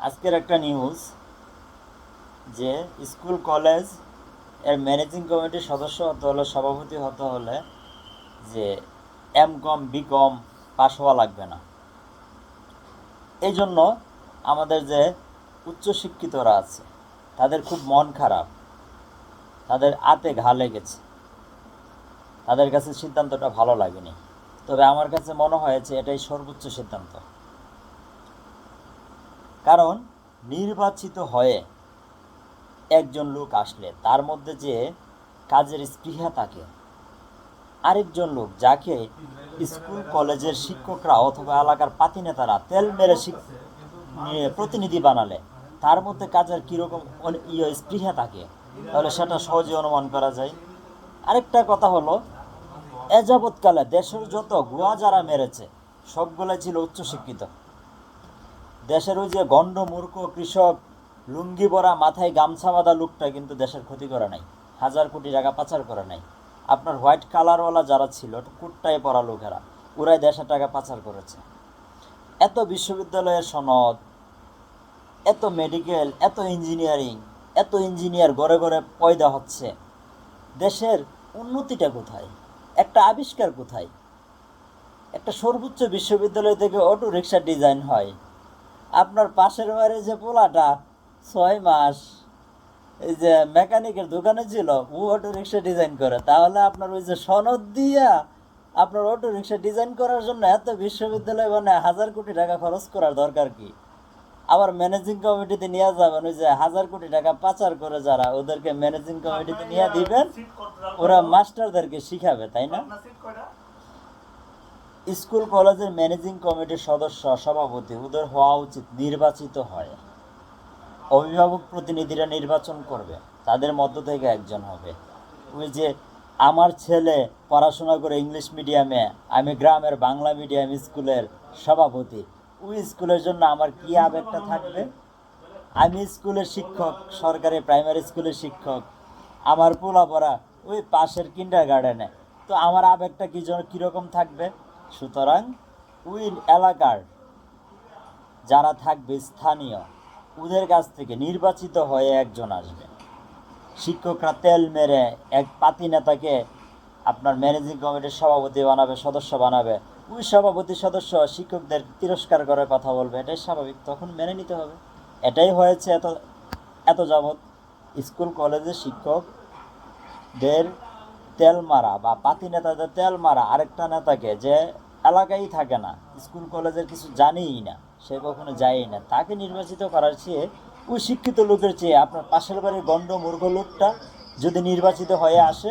আজকের একটা নিউজ যে স্কুল কলেজ এর ম্যানেজিং কমিটির সদস্য হতে হলে, সভাপতি হতে হলে যে এম.কম বি.কম পাশ হওয়া লাগবে না। এই জন্য আমাদের যে উচ্চশিক্ষিতরা আছে তাদের খুব মন খারাপ, তাদের আতে ঘা লেগেছে, তাদের কাছে সিদ্ধান্তটা ভালো লাগেনি। তবে আমার কাছে মনে হয়েছে এটাই সর্বোচ্চ সিদ্ধান্ত। কারণ নির্বাচিত হয়ে একজন লোক আসলে তার মধ্যে যে কাজের স্পৃহা থাকে, আরেকজন লোক যাকে স্কুল কলেজের শিক্ষকরা অথবা এলাকার পাতি নেতারা তেল মেরে প্রতিনিধি বানালে তার মধ্যে কাজের কীরকম স্পৃহা থাকে, তাহলে সেটা সহজে অনুমান করা যায়। আরেকটা কথা হলো, এ যাবৎকালে দেশের যত গুয়া যারা মেরেছে সবগুলাই ছিল উচ্চশিক্ষিত। দেশের ওই যে গণ্ড মূর্খ কৃষক লুঙ্গি পরা মাথায় গামছা বাঁধা লোকটা কিন্তু দেশের ক্ষতি করে নাই, 1000 কোটি টাকা পাচার করে নাই। আপনার হোয়াইট কালারওয়ালা যারা ছিল কুট্টায় পরা লোকেরা, ওরাই দেশের টাকা পাচার করেছে। এত বিশ্ববিদ্যালয়ের সনদ, এত মেডিকেল, এত ইঞ্জিনিয়ারিং, এত ইঞ্জিনিয়ার ঘরে ঘরে পয়দা হচ্ছে, দেশের উন্নতিটা কোথায়? একটা আবিষ্কার কোথায়? একটা সর্বোচ্চ বিশ্ববিদ্যালয় থেকে অটো রিক্সা ডিজাইন হয়। আপনার পাশের বাড়ির যে পোলাটা 6 মাস এই যে মেকানিকের দোকানে ছিল, ও অটো রিক্সা ডিজাইন করে, তাহলে আপনার ওই যে সনদ দিয়া আপনার অটো রিক্সা ডিজাইন করার জন্য এত বিশ্ববিদ্যালয় মানে 1000 কোটি টাকা খরচ করার দরকার কি? আবার ম্যানেজিং কমিটিতে নিয়ে যাবেন, ওই যে 1000 কোটি টাকা পাচার করে যারা, ওদেরকে ম্যানেজিং কমিটিতে নিয়ে দিবেন, ওরা মাস্টারদেরকে শিখাবে, তাই না? স্কুল কলেজের ম্যানেজিং কমিটির সদস্য সভাপতি ওদের হওয়া উচিত নির্বাচিত হয়। অভিভাবক প্রতিনিধিরা নির্বাচন করবে, তাদের মধ্য থেকে একজন হবে। ওই যে আমার ছেলে পড়াশোনা করে ইংলিশ মিডিয়ামে, আমি গ্রামের বাংলা মিডিয়াম স্কুলের সভাপতি, ওই স্কুলের জন্য আমার কী আবেগটা থাকবে? আমি স্কুলের শিক্ষক, সরকারি প্রাইমারি স্কুলের শিক্ষক, আমার পোলা পড়া ওই পাশের কিন্ডার গার্ডেনে, তো আমার আবেগটা কীরকম থাকবে? সুতরাং ওই এলাকার যারা থাকবে স্থানীয়, ওদের কাছ থেকে নির্বাচিত হয়ে একজন আসবে। শিক্ষকরা তেল মেরে এক পাতি নেতাকে আপনার ম্যানেজিং কমিটির সভাপতি বানাবে, সদস্য বানাবে। ওই সভাপতি সদস্য শিক্ষকদের তিরস্কার করে কথা বলবে, এটাই স্বাভাবিক, তখন মেনে নিতে হবে। এটাই হয়েছে এত এত যাবৎ। স্কুল কলেজের শিক্ষকদের তেল মারা বা পাতি নেতাদের তেল মারা আরেকটা নেতাকে, যে এলাকায় থাকে না, স্কুল কলেজের কিছু জানেই না, সে কখনো যায়ই না, তাকে নির্বাচিত করার চেয়ে ওই শিক্ষিত লোকের চেয়ে আপনার পাশের বাড়ির গণ্ড মূর্খ লোকটা যদি নির্বাচিত হয়ে আসে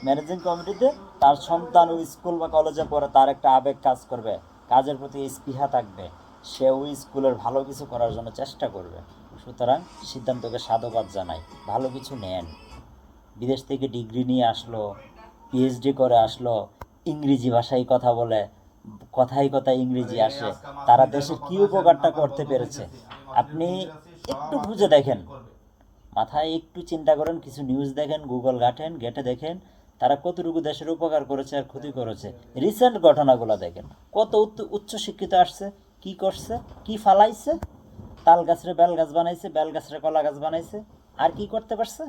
ম্যানেজিং কমিটিতে, তার সন্তান ওই স্কুল বা কলেজে পড়ে, তার একটা আবেগ কাজ করবে, কাজের প্রতি স্পৃহা থাকবে, সে ওই স্কুলের ভালো কিছু করার জন্য চেষ্টা করবে। সুতরাং সিদ্ধান্তকে সাধুবাদ জানাই, ভালো কিছু নেন। বিদেশ থেকে ডিগ্রি নিয়ে আসলো, পিএইচডি করে আসলো, ইংরেজি ভাষায় কথা বলে, কথায় কথায় ইংরেজি আসে, তারা দেশের কী উপকারটা করতে পেরেছে আপনি একটু খুঁজে দেখেন, মাথায় একটু চিন্তা করেন, কিছু নিউজ দেখেন, গুগল ঘেটে দেখেন, তারা কতটুকু দেশের উপকার করেছে আর ক্ষতি করেছে। রিসেন্ট ঘটনাগুলো দেখেন, কত উচ্চশিক্ষিত আসছে, কি করছে, কি ফালাইছে, তাল গাছরে বেল গাছ বানাইছে, বেল গাছরে কলা গাছ বানাইছে, আর কি করতে পারছে?